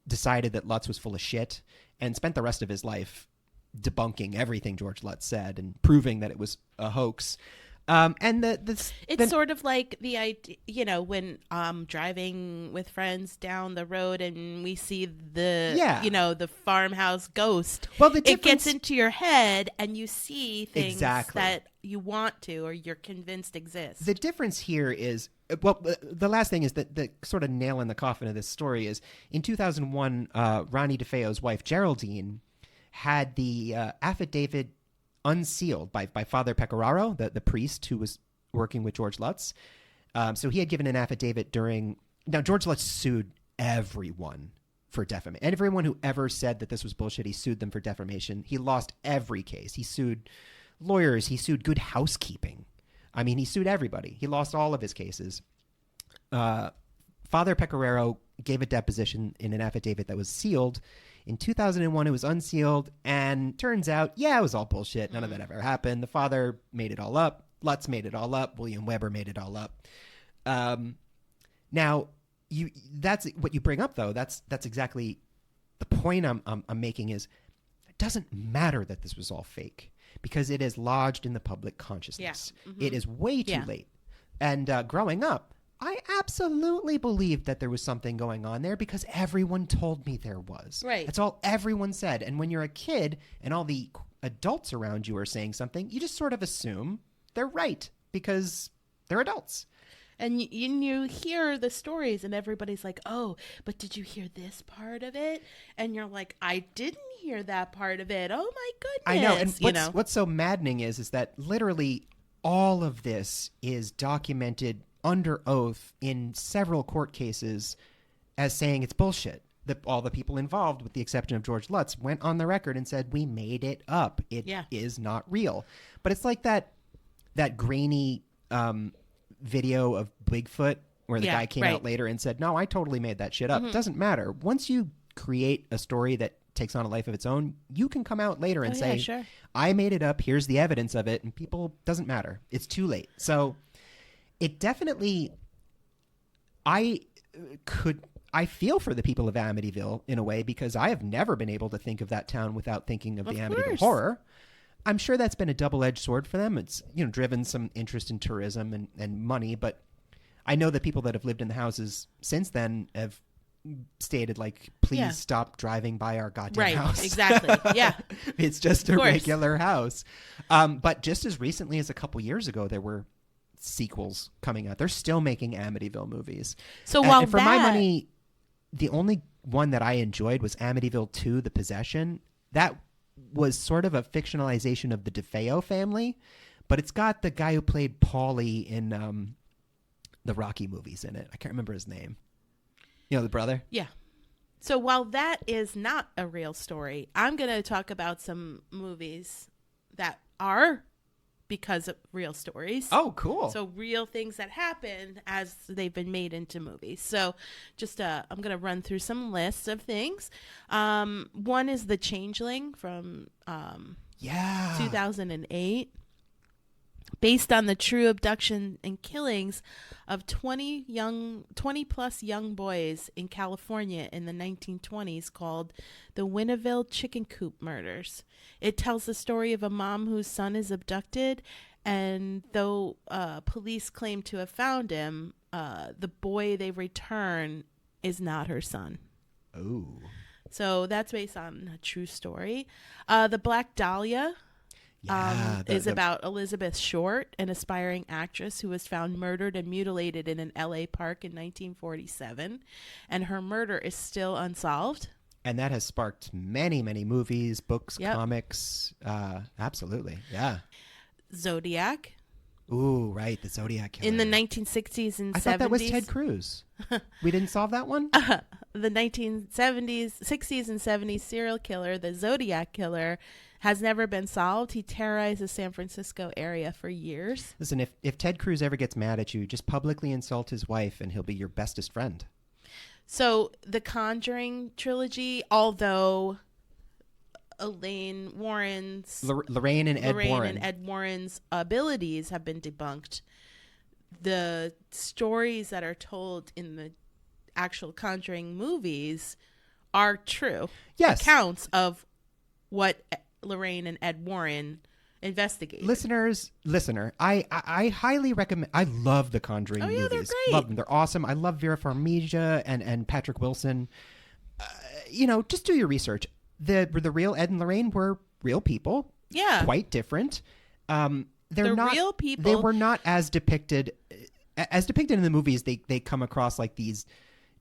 decided that Lutz was full of shit and spent the rest of his life debunking everything George Lutz said and proving that it was a hoax. It's sort of like the idea, when driving with friends down the road and we see the farmhouse ghost. Well, it gets into your head and you see things exactly that you want to or you're convinced exist. The difference here is, the last thing is that the sort of nail in the coffin of this story is in 2001, Ronnie DeFeo's wife Geraldine had the affidavit unsealed by Father Pecoraro, the priest who was working with George Lutz. So he had given an affidavit now George Lutz sued everyone for defamation. And everyone who ever said that this was bullshit, he sued them for defamation. He lost every case. He sued lawyers. He sued Good Housekeeping. I mean, he sued everybody. He lost all of his cases. Father Pecoraro gave a deposition in an affidavit that was sealed. In 2001, it was unsealed, and turns out, it was all bullshit. None of that ever happened. The father made it all up. Lutz made it all up. William Weber made it all up. Now, that's what you bring up, though. That's exactly the point I'm making is it doesn't matter that this was all fake because it is lodged in the public consciousness. Yeah. Mm-hmm. It is way too late. And growing up, I absolutely believed that there was something going on there because everyone told me there was. Right. That's all everyone said. And when you're a kid and all the adults around you are saying something, you just sort of assume they're right because they're adults. And you hear the stories and everybody's like, oh, but did you hear this part of it? And you're like, I didn't hear that part of it. Oh, my goodness. I know. And what's so maddening is that literally all of this is documented under oath in several court cases as saying it's bullshit. All the people involved, with the exception of George Lutz, went on the record and said, we made it up. It is not real. But it's like that grainy video of Bigfoot where the guy came out later and said, no, I totally made that shit up. Mm-hmm. It doesn't matter. Once you create a story that takes on a life of its own, you can come out later and say, sure. I made it up. Here's the evidence of it. And doesn't matter. It's too late. So it definitely, I feel for the people of Amityville in a way because I have never been able to think of that town without thinking of the Amityville Horror. I'm sure that's been a double-edged sword for them. It's driven some interest in tourism and money, but I know that people that have lived in the houses since then have stated like, please stop driving by our goddamn house. Right, exactly. Yeah. It's just a regular house. But just as recently as a couple years ago, there were sequels coming out. They're still making Amityville movies. So and for my money, the only one that I enjoyed was Amityville 2, The Possession. That was sort of a fictionalization of the DeFeo family, but it's got the guy who played Paulie in the Rocky movies in it. I can't remember his name. The brother? Yeah. So while that is not a real story, I'm going to talk about some movies that are because of real stories. Oh, cool. So real things that happen as they've been made into movies. So just I'm going to run through some lists of things. One is The Changeling from 2008. Based on the true abduction and killings of 20 plus young boys in California in the 1920s, called the Winneville Chicken Coop Murders. It tells the story of a mom whose son is abducted, and though police claim to have found him, the boy they return is not her son. Oh. So that's based on a true story. The Black Dahlia is about Elizabeth Short, an aspiring actress who was found murdered and mutilated in an LA park in 1947, and her murder is still unsolved. And that has sparked many, many movies, books, comics. Absolutely. Yeah. Zodiac. Ooh, right. The Zodiac killer. In the 1960s and 70s. I thought that was Ted Cruz. We didn't solve that one? the 1970s, 60s, and 70s serial killer, the Zodiac killer, has never been solved. He terrorized the San Francisco area for years. Listen, if Ted Cruz ever gets mad at you, just publicly insult his wife and he'll be your bestest friend. So the Conjuring trilogy, although Lorraine and Ed Warren's abilities have been debunked, the stories that are told in the actual Conjuring movies are true. Yes. Accounts of what Lorraine and Ed Warren investigated. Listener, I highly recommend. I love the Conjuring movies. They're great. Love them. They're awesome. I love Vera Farmiga and Patrick Wilson. Just do your research. The real Ed and Lorraine were real people. Yeah. Quite different. They're not real people. They were not as depicted in the movies. They come across like these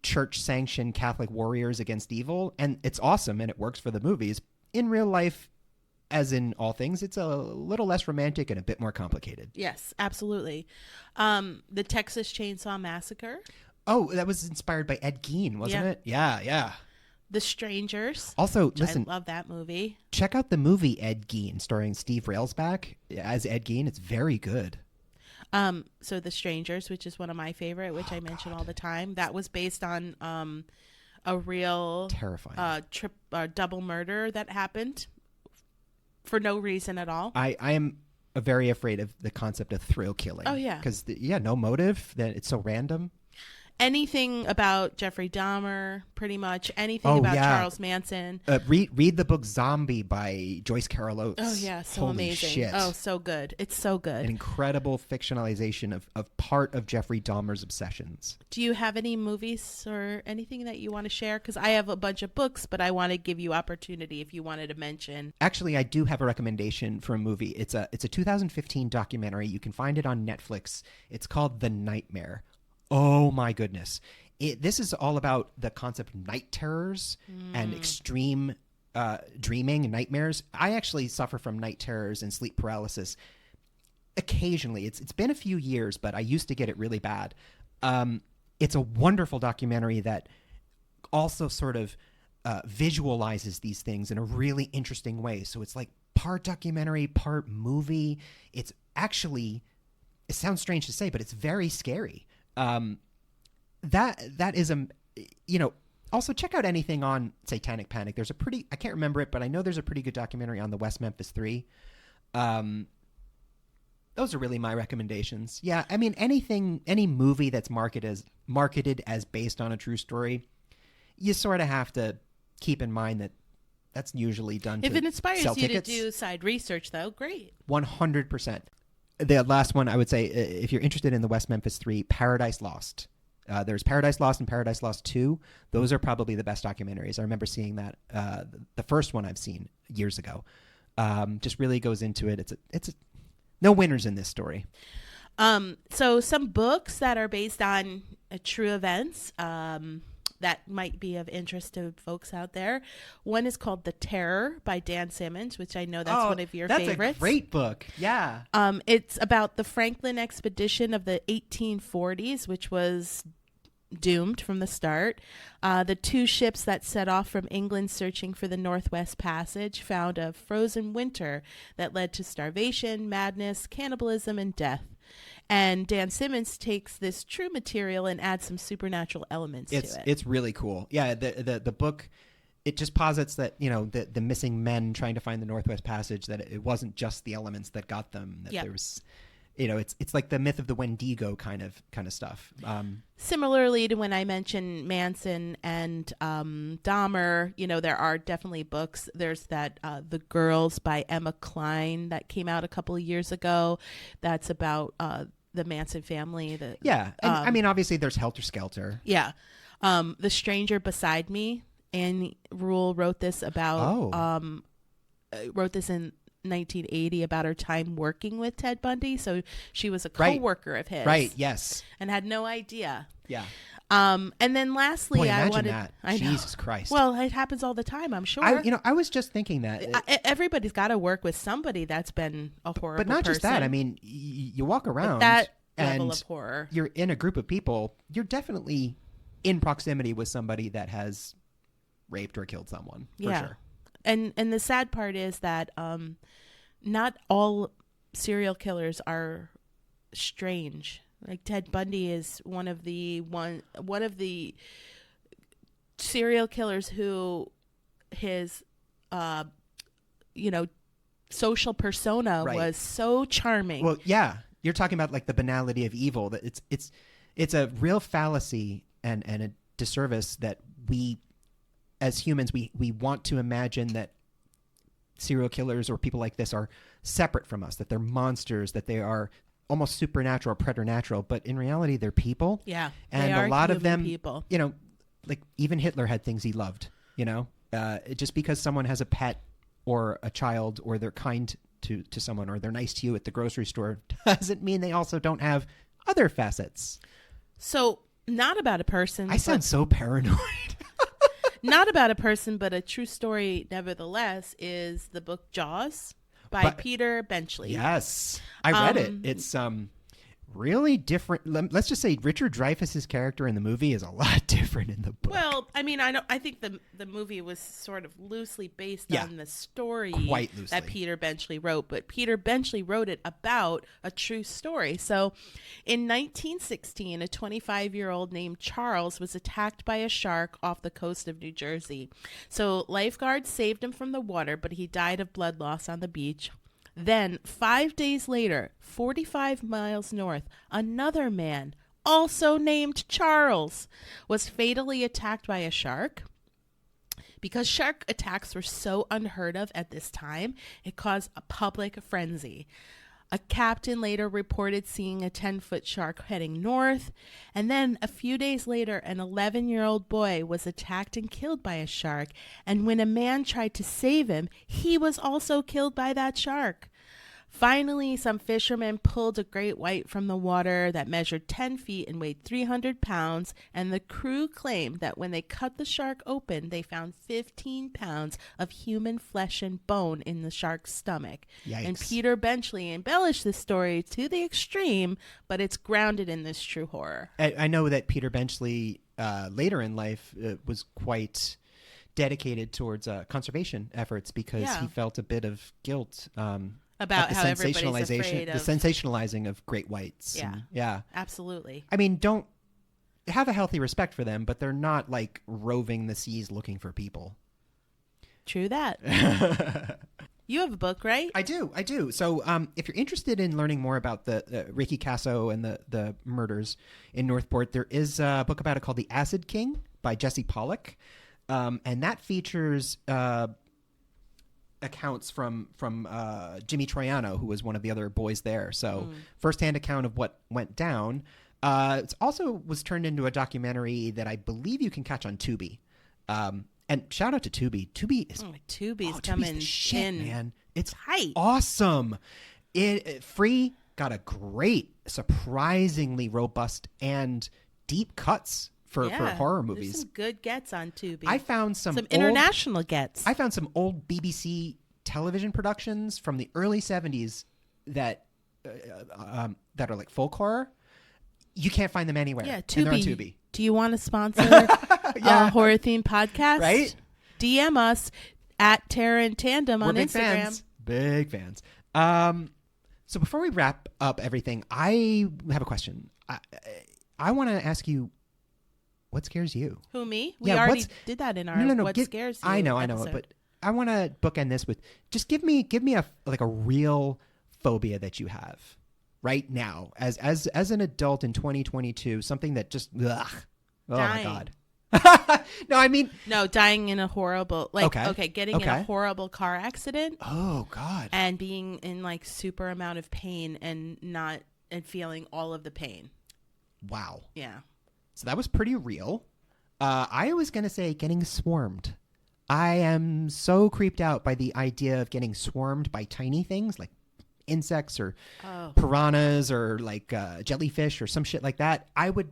church-sanctioned Catholic warriors against evil, and it's awesome and it works for the movies. In real life, as in all things, it's a little less romantic and a bit more complicated. Yes, absolutely. The Texas Chainsaw Massacre. Oh, that was inspired by Ed Gein, wasn't it? Yeah. The Strangers. Also, listen, I love that movie. Check out the movie Ed Gein, starring Steve Railsback as Ed Gein. It's very good. So The Strangers, which is one of my favorite, which I mention all the time, that was based on a real terrifying double murder that happened for no reason at all. I am very afraid of the concept of thrill killing. Oh yeah, because no motive. That it's so random. Anything about Jeffrey Dahmer, pretty much anything about Charles Manson. Read the book Zombie by Joyce Carol Oates. Oh yeah, so Holy amazing. Shit. Oh, so good. It's so good. An incredible fictionalization of part of Jeffrey Dahmer's obsessions. Do you have any movies or anything that you want to share? Because I have a bunch of books, but I want to give you opportunity if you wanted to mention. Actually, I do have a recommendation for a movie. It's a 2015 documentary. You can find it on Netflix. It's called The Nightmare. Oh my goodness. This is all about the concept of night terrors and extreme dreaming and nightmares. I actually suffer from night terrors and sleep paralysis occasionally. It's been a few years, but I used to get it really bad. It's a wonderful documentary that also sort of visualizes these things in a really interesting way. So it's like part documentary, part movie. It sounds strange to say, but it's very scary. That is also check out anything on Satanic Panic. There's I can't remember it, but I know there's a pretty good documentary on the West Memphis 3. Those are really my recommendations. Yeah, I mean any movie that's marketed as based on a true story, you sort of have to keep in mind that that's usually done if it inspires sell you tickets. To do side research, though, great. 100%. The last one, I would say, if you're interested in the West Memphis 3, Paradise Lost. There's Paradise Lost and Paradise Lost 2. Those are probably the best documentaries. I remember seeing that. The first one I've seen years ago. Just really goes into it. It's no winners in this story. So some books that are based on true events that might be of interest to folks out there. One is called The Terror by Dan Simmons, which I know that's one of your favorites. That's a great book. Yeah. It's about the Franklin expedition of the 1840s, which was doomed from the start. The two ships that set off from England searching for the Northwest Passage found a frozen winter that led to starvation, madness, cannibalism, and death. And Dan Simmons takes this true material and adds some supernatural elements to it. It's really cool. Yeah, the book, it just posits that, the missing men trying to find the Northwest Passage, that it wasn't just the elements that got them. That there was, it's like the myth of the Wendigo kind of stuff. Similarly to when I mentioned Manson and Dahmer, there are definitely books. There's that The Girls by Emma Cline that came out a couple of years ago. That's about the Manson family. I mean, obviously there's Helter Skelter. Yeah. The Stranger Beside Me. Annie Rule wrote this about. Wrote this in 1980 about her time working with Ted Bundy. So she was a co-worker of his. Right. Yes. And had no idea. Yeah. And then lastly, Boy, I wanted that. I know. Jesus Christ. Well, it happens all the time, I'm sure. I was just thinking that everybody's got to work with somebody that's been a horrible But not person. just that. I mean, you walk around that and level of horror. You're in a group of people. You're definitely in proximity with somebody that has raped or killed someone, for sure. And the sad part is that not all serial killers are strange. Like Ted Bundy is one of the serial killers who his social persona was so charming. Well, yeah, you're talking about like the banality of evil. That it's a real fallacy and a disservice that we as humans we want to imagine that serial killers or people like this are separate from us, that they're monsters, that they are almost supernatural or preternatural, but in reality they're people. Yeah, and they are a lot of them people. Like even Hitler had things he loved, just because someone has a pet or a child or they're kind to someone or they're nice to you at the grocery store doesn't mean they also don't have other facets. So not about a person. I sound so paranoid. Not about a person, but a true story nevertheless is the book Jaws by Peter Benchley. Yes. I read it. It's really different. Let's just say Richard Dreyfuss's character in the movie is a lot different in the book. Well, I mean, I think the movie was sort of loosely based on the story quite loosely. that Peter Benchley wrote, but Peter Benchley wrote it about a true story. So, in 1916, a 25-year-old named Charles was attacked by a shark off the coast of New Jersey. So, lifeguards saved him from the water, but he died of blood loss on the beach. Then, 5 days later, 45 miles north, another man, also named Charles, was fatally attacked by a shark. Because shark attacks were so unheard of at this time, it caused a public frenzy. A captain later reported seeing a 10-foot shark heading north. And then a few days later, an 11-year-old boy was attacked and killed by a shark. And when a man tried to save him, he was also killed by that shark. Finally, some fishermen pulled a great white from the water that measured 10 feet and weighed 300 pounds, and the crew claimed that when they cut the shark open, they found 15 pounds of human flesh and bone in the shark's stomach. Yikes. And Peter Benchley embellished this story to the extreme, but it's grounded in this true horror. I know that Peter Benchley, later in life, was quite dedicated towards conservation efforts because he felt a bit of guilt about how everybody's afraid of the sensationalizing of great whites. Yeah, absolutely. I mean, don't have a healthy respect for them, but they're not like roving the seas looking for people. True that. You have a book, right? I do. So if you're interested in learning more about the Ricky Casso and the murders in Northport, there is a book about it called The Acid King by Jesse Pollock. And that features accounts from Jimmy Troiano, who was one of the other boys there. So firsthand account of what went down. It also was turned into a documentary that I believe you can catch on Tubi. And shout out to Tubi. Tubi's coming the shit, in, man. It's tight. Awesome. Free got a great, surprisingly robust and deep cuts for horror movies. There's some good gets on Tubi. I found some international gets. I found some old BBC television productions from the early 70s that are like folk horror. You can't find them anywhere. Yeah, Tubi. And they're on Tubi. Do you want to sponsor a horror themed podcast? Right? DM us at Terror in Tandem on big Instagram. Big fans. So before we wrap up everything, I have a question. I want to ask you, what scares you? Who, me? We already did that in our What Scares You I know, episode. but I want to bookend this with just give me a real phobia that you have right now as an adult in 2022, something that just ugh. Oh dying. My god. No, I mean dying in a horrible getting in a Okay. horrible car accident. Oh god. And being in like super amount of pain and feeling all of the pain. Wow. Yeah. So that was pretty real. I was going to say getting swarmed. I am so creeped out by the idea of getting swarmed by tiny things like insects or piranhas or like jellyfish or some shit like that. I would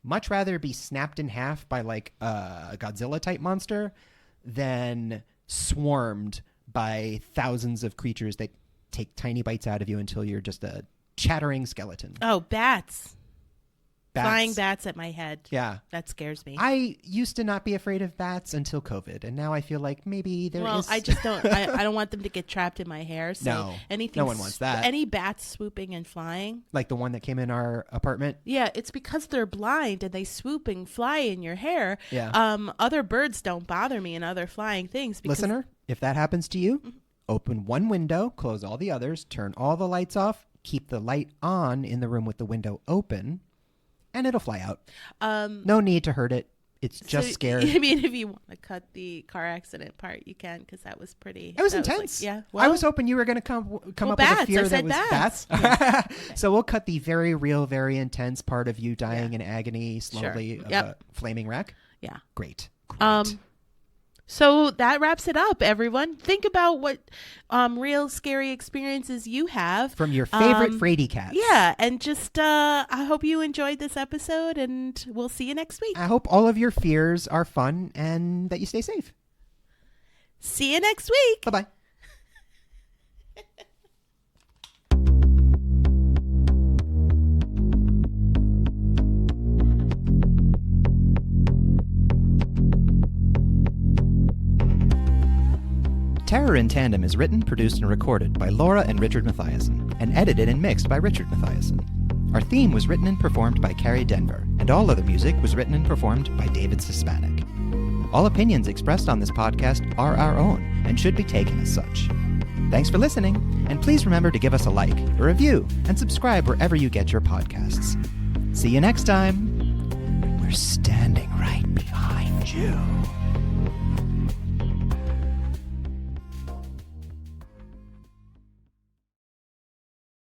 much rather be snapped in half by like a Godzilla type monster than swarmed by thousands of creatures that take tiny bites out of you until you're just a chattering skeleton. Oh, bats. Flying bats at my head. Yeah. That scares me. I used to not be afraid of bats until COVID, and now I feel like maybe there is... Well, I just don't... I don't want them to get trapped in my hair. So no, anything, no one wants that. Any bats swooping and flying. Like the one that came in our apartment? Yeah, it's because they're blind and they swoop and fly in your hair. Yeah. Other birds don't bother me and other flying things. Because... Listener, if that happens to you, open one window, close all the others, turn all the lights off, keep the light on in the room with the window open, and it'll fly out. No need to hurt it. It's just scared. I mean, if you want to cut the car accident part, you can, because that was pretty... It was intense. Yeah. Well, I was hoping you were going to come up with a fear that was bats. Yeah. So we'll cut the very real, very intense part of you dying in agony slowly of a flaming wreck. Yeah. Great. So that wraps it up, everyone. Think about what real scary experiences you have. From your favorite Frady cats. Yeah, and just I hope you enjoyed this episode, and we'll see you next week. I hope all of your fears are fun and that you stay safe. See you next week. Bye-bye. Terror in Tandem is written, produced, and recorded by Laura and Richard Mathiasen, and edited and mixed by Richard Mathiasen. Our theme was written and performed by Carrie Denver, and all other music was written and performed by David Suspanic. All opinions expressed on this podcast are our own and should be taken as such. Thanks for listening, and please remember to give us a like, a review, and subscribe wherever you get your podcasts. See you next time. We're standing right behind you.